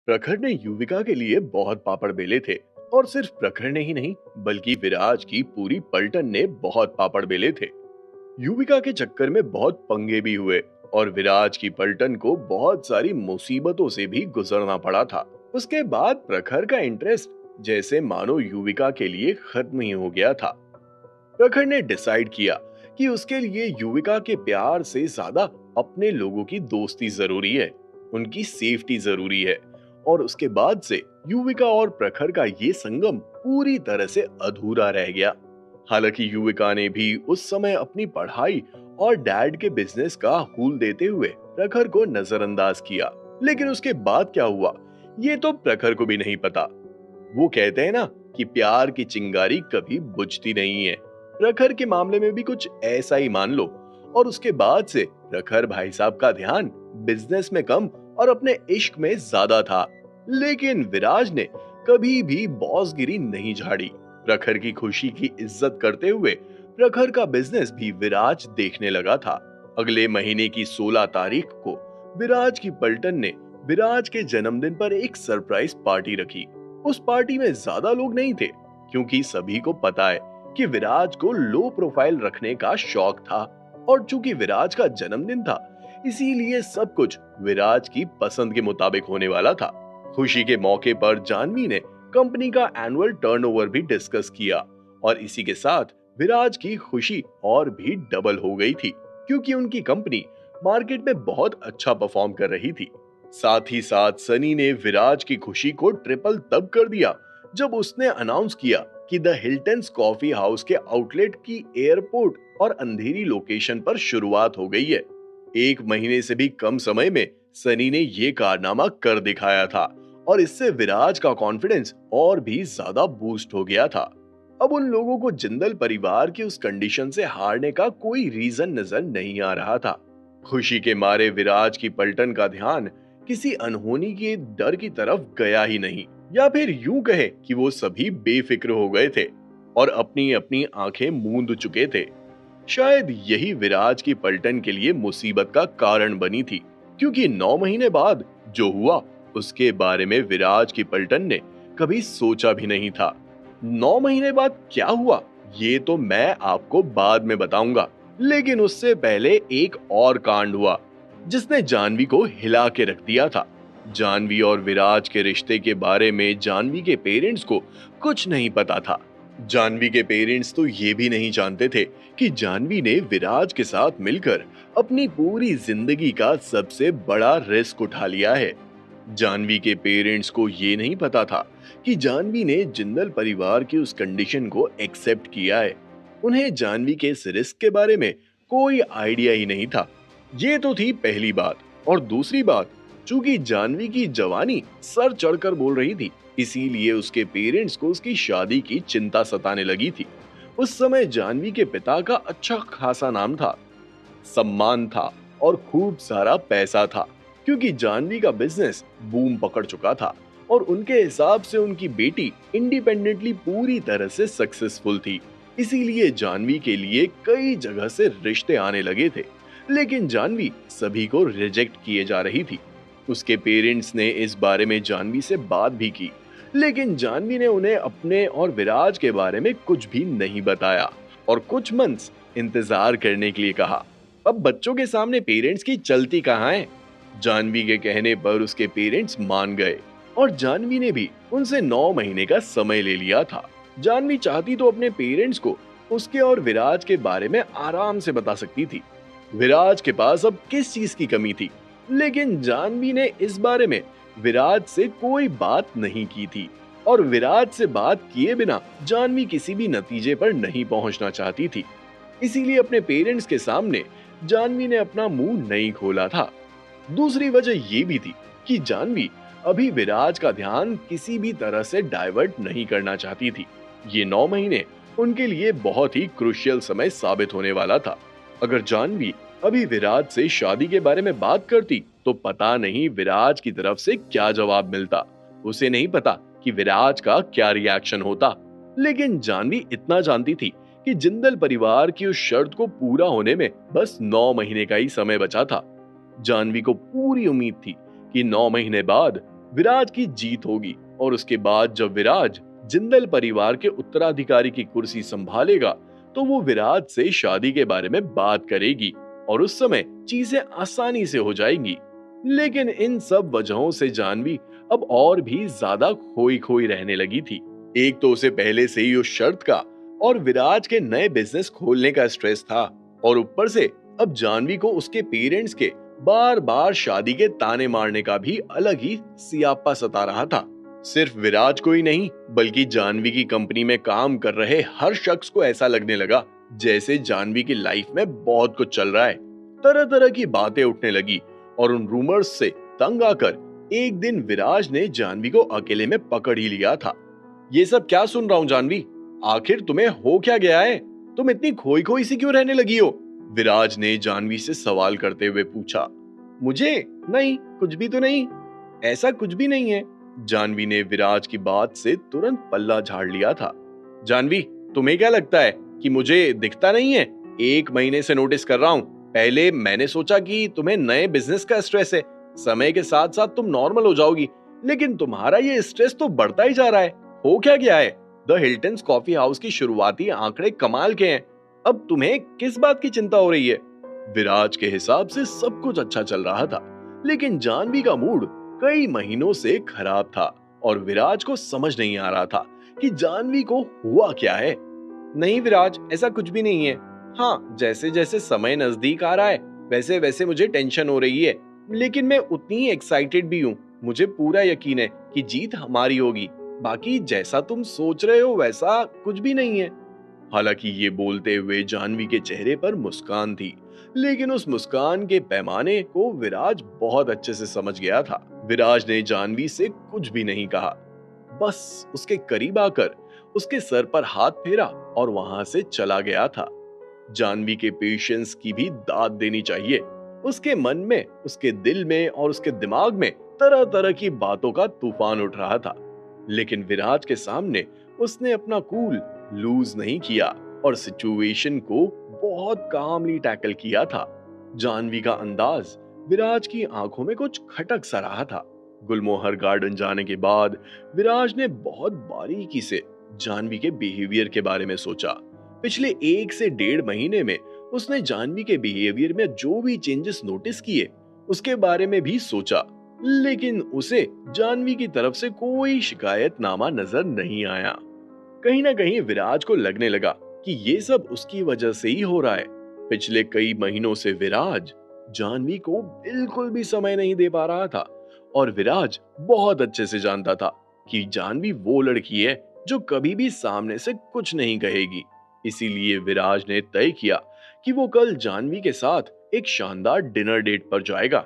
प्रखर ने युविका के लिए बहुत पापड़ बेले थे। और सिर्फ प्रखर ने ही नहीं, बल्कि विराज की पूरी पलटन ने बहुत पापड़ बेले थे। युविका के चक्कर में बहुत पंगे भी हुए और विराज की पलटन को बहुत सारी मुसीबतों से भी गुजरना पड़ा था। उसके बाद प्रखर का इंटरेस्ट जैसे मानो युविका के लिए खत्म ही हो गया था। प्रखर ने डिसाइड किया कि उसके लिए युविका के प्यार से ज्यादा अपने लोगों की दोस्ती जरूरी है, उनकी सेफ्टी जरूरी है। और उसके बाद से युविका और प्रखर का ये संगम पूरी तरह से अधूरा रह गया। हालांकि युविका ने भी उस समय अपनी पढ़ाई और डैड के बिजनेस का हूल देते हुए प्रखर को नजरअंदाज किया, लेकिन उसके बाद क्या हुआ ये तो प्रखर को भी नहीं पता। वो कहते हैं ना कि प्यार की चिंगारी कभी बुझती नहीं है। प्रखर के मामले में भी कुछ ऐसा ही मान लो। और उसके बाद से प्रखर भाई साहब का ध्यान बिजनेस में कम और अपने इश्क में ज्यादा था। लेकिन विराज ने कभी भी बॉसगिरी नहीं झाड़ी। प्रखर की खुशी की इज्जत करते हुए प्रखर का बिजनेस भी विराज देखने लगा था। अगले महीने की 16 तारीख को विराज की पलटन ने विराज के जन्मदिन पर एक सरप्राइज पार्टी रखी। उस पार्टी में ज्यादा लोग नहीं थे, क्योंकि सभी को पता है कि विराज को लो प्रोफाइल रखने का शौक था। और चूंकि विराज का जन्मदिन था, इसीलिए सब कुछ विराज की पसंद के मुताबिक होने वाला था। खुशी के मौके पर जानवी ने कंपनी का एनुअल टर्नओवर भी डिस्कस किया और इसी के साथ विराज की खुशी और भी डबल हो गई थी, क्योंकि उनकी कंपनी मार्केट में बहुत अच्छा परफॉर्म कर रही थी। साथ ही साथ सनी ने विराज की खुशी को ट्रिपल तब कर दिया जब उसने अनाउंस किया कि द हिल्टन्स कॉफी हाउस के आउटलेट की एयरपोर्ट और अंधेरी लोकेशन पर शुरुआत हो गई है। एक महीने से भी कम समय में सनी ने ये कारनामा कर दिखाया था और इससे विराज का कॉन्फिडेंस और भी ज्यादा बूस्ट हो गया था। अब उन लोगों को जिंदल परिवार की उस कंडीशन से हारने का कोई रीजन नजर नहीं आ रहा था। खुशी के मारे विराज की पलटन का ध्यान किसी अनहोनी के डर की तरफ गया ही नहीं, या फिर यूं कहे कि वो सभी बेफिक्र हो गए थे और अपनी अपनी आंखें मूंद चुके थे। शायद यही विराज की पलटन के लिए मुसीबत का कारण बनी थी, क्योंकि 9 महीने बाद जो हुआ उसके बारे में विराज की पलटन ने कभी सोचा भी नहीं था। 9 महीने बाद क्या हुआ ये तो मैं आपको बाद में बताऊंगा, लेकिन उससे पहले एक और कांड हुआ जिसने जानवी को हिला के रख दिया था। जानवी और विराज के रिश्ते के बारे में जानवी के पेरेंट्स को कुछ नहीं पता था। जानवी के पेरेंट्स तो ये भी नहीं जानते थे कि जानवी ने विराज के साथ मिलकर अपनी पूरी जिंदगी का सबसे बड़ा रिस्क उठा लिया है। जानवी के पेरेंट्स को ये नहीं पता था कि जानवी ने जिंदल परिवार की उस कंडीशन को एक्सेप्ट किया है। उन्हें जानवी के इस रिस्क के बारे में कोई आइडिया ही नहीं था। ये तो थी पहली बात। और दूसरी बात, चूंकि जानवी की जवानी सर चढ़कर बोल रही थी, इसीलिए उसके पेरेंट्स को उसकी शादी की चिंता सताने लगी थी। उस समय जानवी के पिता का अच्छा खासा नाम था, सम्मान था और खूब सारा पैसा था, क्योंकि जानवी का बिजनेस बूम पकड़ चुका था और उनके हिसाब से उनकी बेटी इंडिपेंडेंटली पूरी तरह से सक्सेसफुल थी। इसीलिए जानवी के लिए कई जगह से रिश्ते आने लगे थे, लेकिन जानवी सभी को रिजेक्ट किए जा रही थी। उसके पेरेंट्स ने इस बारे में जानवी से बात भी की, लेकिन जानवी ने उन्हें अपने और विराज के बारे में कुछ भी नहीं बताया और कुछ मंथ्स इंतजार करने के लिए कहा। अब बच्चों के सामने पेरेंट्स की चलती कहाँ है। जानवी के कहने पर उसके पेरेंट्स मान गए और जानवी ने भी उनसे 9 महीने का समय ले लिया था। जानवी चाहती तो अपने पेरेंट्स को उसके और विराज के बारे में आराम से बता सकती थी। विराज के पास अब किस चीज की कमी थी, लेकिन जानवी ने इस बारे में विराज से कोई बात नहीं की थी। और विराज से बात किए बिना जानवी किसी भी नतीजे पर नहीं पहुंचना चाहती थी। इसीलिए अपने पेरेंट्स के सामने जानवी ने अपना मुंह नहीं खोला था। दूसरी वजह ये भी थी कि जानवी अभी विराज का ध्यान किसी भी तरह से डाइवर्ट नहीं करना चाहती थी। ये 9 महीने उनके लिए बहुत ही क्रुशियल समय साबित होने वाला था। अगर जानवी अभी विराज से शादी के बारे में बात करती तो पता नहीं विराज की तरफ से क्या जवाब मिलता। उसे नहीं पता कि विराज का क्या रिएक्शन होता। लेकिन जानवी इतना जानती थी कि जिंदल परिवार की उस शर्त को पूरा होने में बस 9 महीने का ही समय बचा था। जानवी को पूरी उम्मीद थी कि 9 महीने बाद विराज की जीत होगी और उसके बाद जब विराज जिंदल परिवार के उत्तराधिकारी की कुर्सी संभालेगा तो वो विराज से शादी के बारे में बात करेगी और उस समय चीजें आसानी से हो जाएंगी। लेकिन इन सब वजहों से जानवी अब और भी ज्यादा खोई खोई रहने लगी थी। एक तो उसे पहले से ही उस शर्त का और विराज के नए बिजनेस खोलने का स्ट्रेस था और ऊपर से अब जानवी को उसके पेरेंट्स के बार बार शादी के ताने मारने का भी अलग ही सियापा सता रहा था। सिर्फ विराज को ही नहीं बल्कि जानवी की कंपनी में काम कर रहे हर शख्स को ऐसा लगने लगा जैसे जानवी की लाइफ में बहुत कुछ चल रहा है। तरह तरह की बातें उठने लगी और उन रूमर्स से तंग आकर एक दिन विराज ने जानवी को अकेले में पकड़ ही लिया था। ये सब क्या सुन रहा हूँ जानवी, आखिर तुम्हें हो क्या गया है? तुम इतनी खोई खोई सी क्यों रहने लगी हो? विराज ने जानवी से सवाल करते हुए पूछा। मुझे नहीं, कुछ भी तो नहीं, ऐसा कुछ भी नहीं है। जानवी ने विराज की बात से तुरंत पल्ला झाड़ लिया था। जानवी, तुम्हें क्या लगता है कि मुझे दिखता नहीं है? 1 महीने से नोटिस कर रहा हूँ। पहले मैंने सोचा कि तुम्हें नए बिजनेस का स्ट्रेस है, समय के साथ साथ तुम नॉर्मल हो जाओगी, लेकिन तुम्हारा ये स्ट्रेस तो बढ़ता ही जा रहा है। हो क्या गया है? द हिल्टन कॉफी हाउस की शुरुआती आंकड़े कमाल के हैं, अब तुम्हें किस बात की चिंता हो रही है? विराज के हिसाब से सब कुछ अच्छा चल रहा था, लेकिन जानवी का मूड कई महीनों से खराब था और विराज को समझ नहीं आ रहा था कि जानवी को हुआ क्या है। नहीं विराज, ऐसा कुछ भी नहीं है। हाँ, जैसे जैसे समय नजदीक आ रहा है वैसे वैसे मुझे टेंशन हो रही है, लेकिन मैं उतनी ही एक्साइटेड भी हूँ। मुझे पूरा यकीन है कि जीत हमारी होगी। बाकी जैसा तुम सोच रहे हो वैसा कुछ भी नहीं है। हालांकि ये बोलते हुए जानवी के चेहरे पर मुस्कान थी, लेकिन उस मुस्कान के पैमाने को विराज बहुत अच्छे से समझ गया था। विराज ने जानवी से कुछ भी नहीं कहा, बस उसके करीब आकर उसके सर पर हाथ फेरा और वहां से चला गया था। जानवी के पेशेंस की भी दाद देनी चाहिए। उसके मन में, उसके दिल में और उसके दिमाग में तरह तरह की बातों का तूफान उठ रहा था, लेकिन विराज के सामने उसने अपना कूल लूज नहीं किया और सिचुएशन को बहुत कामली टैकल किया था। जानवी का अंदाज विराज की आंखों में कुछ खटक सा रहा था। गुलमोहर गार्डन जाने के बाद विराज ने बहुत बारीकी से जानवी के बिहेवियर के बारे में सोचा। पिछले 1 से 1.5 महीने में उसने जानवी के बिहेवियर में जो भी चेंजेस नोटिस किए उसके बारे में भी सोचा, लेकिन उसे जानवी की तरफ से कोई शिकायतनामा नजर नहीं आया। कहीं ना कहीं विराज को लगने लगा कि ये सब उसकी वजह से ही हो रहा है। पिछले कई महीनों से विराज जानवी को बिल्कुल भी समय नहीं दे पा रहा था और विराज बहुत अच्छे से जानता था कि जानवी वो लड़की है जो कभी भी सामने से कुछ नहीं कहेगी। इसीलिए विराज ने तय किया कि वो कल जानवी के साथ एक शानदार डिनर डेट पर जाएगा।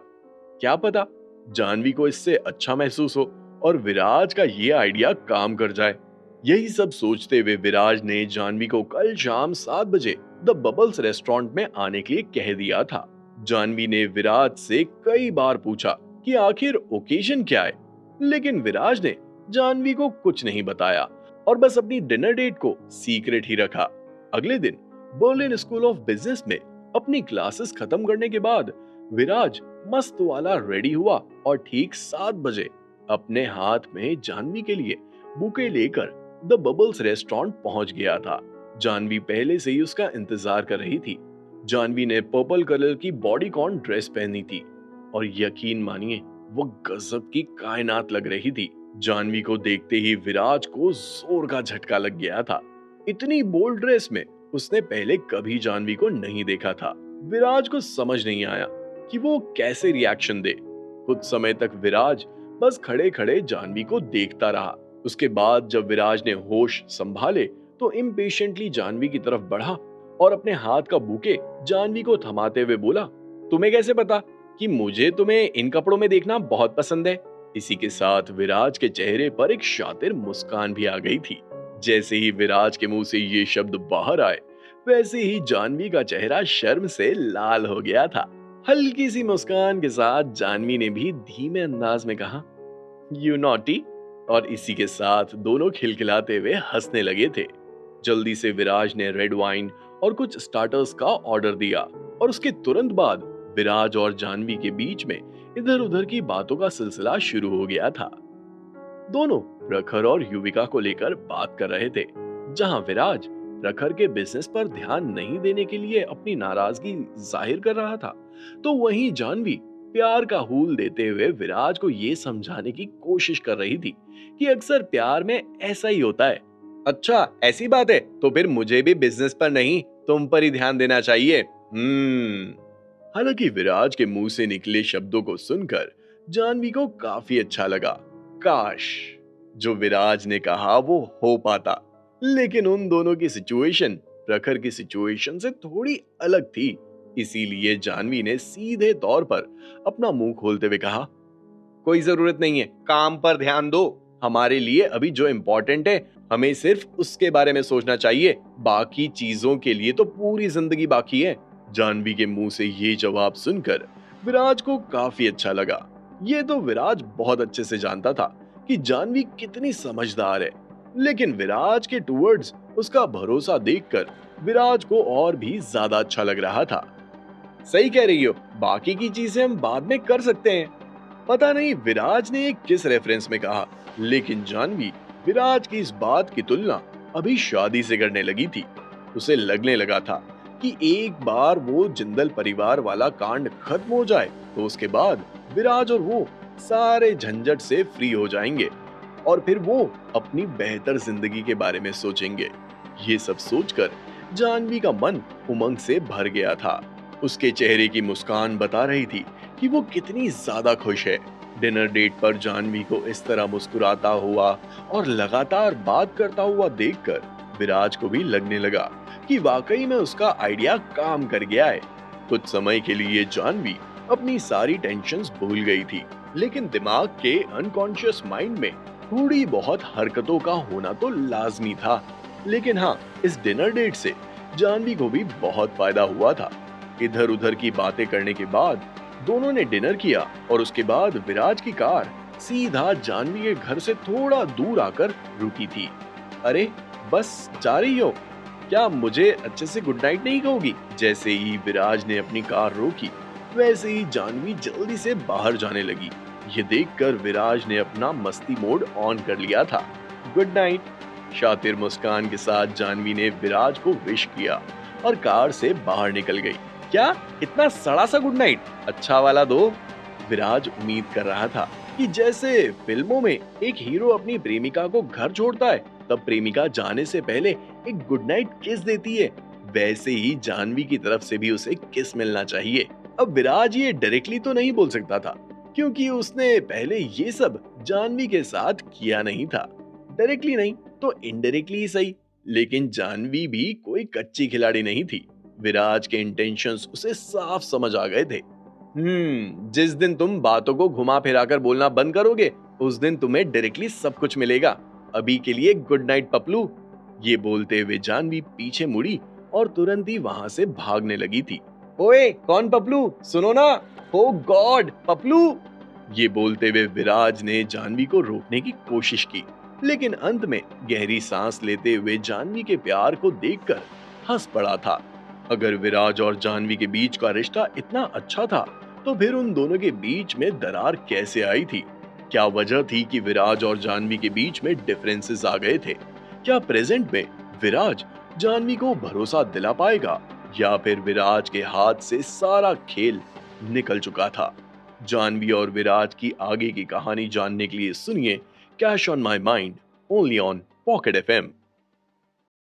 क्या पता जानवी को इससे अच्छा महसूस हो और विराज का ये आइडिया काम कर जाए। यही सब सोचते हुए विराज ने जानवी को कल शाम 7 बजे द बबल्स रेस्टोरेंट में आने के लिए कह दिया था। जानवी ने विराज से कई बार पूछा कि आखिर ओकेजन क्या है, लेकिन विराज ने जानवी को कुछ नहीं बताया और बस अपनी डिनर डेट को सीक्रेट ही रखा। अगले दिन बर्लिन स्कूल ऑफ बिजनेस में अपनी क्लासेस खत्म करने के बाद विराज मस्त वाला रेडी हुआ और ठीक 7 बजे अपने हाथ में जानवी के लिए बुके लेकर द बबल्स रेस्टोरेंट पहुंच गया था। जानवी पहले से ही उसका इंतजार कर रही थी। जानवी ने पर्पल कलर की बॉडीकॉन ड्रेस पहनी थी और यकीन मानिए वो गजब की कायनात लग रही थी। जानवी को देखते ही विराज को जोर का झटका लग गया था। इतनी बोल्ड ड्रेस में उसने पहले कभी जानवी को नहीं देखा था। विराज को समझ नहीं आया कि वो कैसे रिएक्शन दे। कुछ समय तक विराज बस खड़े खड़े जानवी को देखता रहा। उसके बाद जब विराज ने होश संभाले तो इम्पेशेंटली जानवी की तरफ बढ़ा और अपने हाथ का बुके जानवी को थमाते हुए बोला, तुम्हें कैसे पता कि मुझे तुम्हें इन कपड़ों में देखना बहुत पसंद है? इसी के साथ विराज के चेहरे पर एक शातिर मुस्कान भी आ गई थी। जैसे ही विराज के मुंह से ये शब्द बाहर आए वैसे ही जानवी का चेहरा शर्म से लाल हो गया था। हल्की सी मुस्कान के साथ जानवी ने भी धीमे अंदाज में कहा, यू नॉटी, और इसी के साथ दोनों खिलखिलाते हुए हंसने लगे थे। जल्दी से विराज ने रेड वाइन और कुछ स्टार्टर्स का ऑर्डर दिया और उसके तुरंत बाद विराज और जानवी के बीच में इधर उधर की बातों का सिलसिला शुरू हो गया था। दोनों प्रखर और युविका को लेकर बात कर रहे थे। जहां विराज प्रखर के बिजनेस पर ध्यान नहीं देने के लिए अपनी नाराजगी जाहिर कर रहा था, तो वहीं जानवी प्यार का हूल देते हुए विराज को ये समझाने की कोशिश कर रही थी कि अक्सर प्यार में ऐसा ही होता है। अच्छा, ऐसी बात है, तो फिर मुझे भी बिजनेस पर नहीं तुम पर ही ध्यान देना चाहिए। हालांकि विराज के मुंह से निकले शब्दों को सुनकर जानवी को काफी अच्छा लगा। काश जो विराज ने कहा वो हो पाता, लेकिन उन दोनों की सिचुएशन प्रखर की सिचुएशन से थोड़ी अलग थी। इसीलिए जानवी ने सीधे तौर पर अपना मुंह खोलते हुए कहा, कोई जरूरत नहीं है, काम पर ध्यान दो। हमारे लिए अभी जो इम्पोर्टेंट है हमें सिर्फ उसके बारे में सोचना चाहिए, बाकी चीजों के लिए तो पूरी जिंदगी बाकी है। जानवी के मुंह से ये जवाब सुनकर विराज को काफी अच्छा लगा। ये तो विराज बहुत अच्छे से जानता था कि जानवी कितनी समझदार है, लेकिन विराज के टूवर्ड्स उसका भरोसा देखकर विराज को और भी ज्यादा अच्छा लग रहा था। सही कह रही हो, बाकी की चीजें हम बाद में कर सकते हैं। पता नहीं विराज ने किस रेफरेंस में कहा, लेकिन जानवी विराज की इस बात की तुलना अभी शादी से करने लगी थी। उसे लगने लगा था कि एक बार वो जिंदल परिवार वाला कांड खत्म हो जाए तो उसके बाद विराज और वो सारे झंझट से फ्री हो जाएंगे और फिर वो अपनी बेहतर जिंदगी के बारे में सोचेंगे। ये सब सोचकर जानवी का मन उमंग से भर गया था। उसके चेहरे की मुस्कान बता रही थी कि वो कितनी ज्यादा खुश है। डिनर डेट पर जानवी को इस तरह मुस्कुराता हुआ और लगातार बात करता हुआ देखकर विराज को भी लगने लगा कि वाकई में उसका आइडिया काम कर गया है। कुछ समय के लिए जानवी अपनी सारी टेंशन्स भूल गई थी, लेकिन दिमाग के अनकॉन्शियस माइंड में थोड़ी बहुत हरकतों का होना तो लाजमी था। लेकिन हाँ, इस डिनर डेट से जानवी को भी बहुत फायदा हुआ था। इधर उधर की बातें करने के बाद दोनों ने डिनर किया और उसके बाद विराज की कार सीधा जानवी के घर से थोड़ा दूर आकर रुकी थी। अरे, बस जा रही हो क्या? मुझे अच्छे से गुड नाइट नहीं कहोगी? जैसे ही विराज ने अपनी कार रोकी, वैसे ही जानवी जल्दी से बाहर जाने लगी। ये देखकर विराज ने अपना मस्ती मोड ऑन कर लिया था। Good night. शातिर मुस्कान के साथ जानवी ने विराज को विश किया और कार से बाहर निकल गई। क्या इतना सड़ा सा गुड नाइट? अच्छा वाला दो। विराज उम्मीद कर रहा था कि जैसे फिल्मों में एक हीरो अपनी प्रेमिका को घर छोड़ता है, तब प्रेमिका जाने से पहले एक गुड नाइट किस देती है, वैसे ही जानवी की तरफ से भी उसे किस मिलना चाहिए। अब विराज ये डायरेक्टली तो नहीं बोल सकता था, क्योंकि उसने पहले ये सब जानवी के साथ किया नहीं था। डायरेक्टली नहीं तो इनडायरेक्टली ही सही, लेकिन जानवी भी कोई कच्ची खिलाड़ी नहीं थी। विराज के इंटेंशंस उसे साफ समझ आ गए थे। जिस दिन तुम बातों को घुमा फिरा कर बोलना बंद करोगे, उस दिन तुम्हें डायरेक्टली सब कुछ मिलेगा। अभी के लिए गुड नाइट पपलू। ये बोलते हुए जानवी पीछे मुड़ी और तुरंत ही वहां से भागने लगी थी। ओए, कौन पपलू? सुनो ना। ओ गॉड, पपलू! ये बोलते हुए विराज ने जानवी को रोकने की कोशिश की, लेकिन अंत में गहरी सांस लेते हुए जानवी के प्यार को देखकर हंस पड़ा था। अगर विराज और जानवी के बीच का रिश्ता इतना अच्छा था, तो फिर उन दोनों के बीच में दरार कैसे आई थी? क्या वजह थी कि विराज और जानवी के बीच में डिफरेंसेस आ गए थे? क्या प्रेजेंट में विराज जानवी को भरोसा दिला पाएगा, या फिर विराज के हाथ से सारा खेल निकल चुका था? जानवी और विराज की आगे की कहानी जानने के लिए सुनिए cash on my mind, only on pocket FM.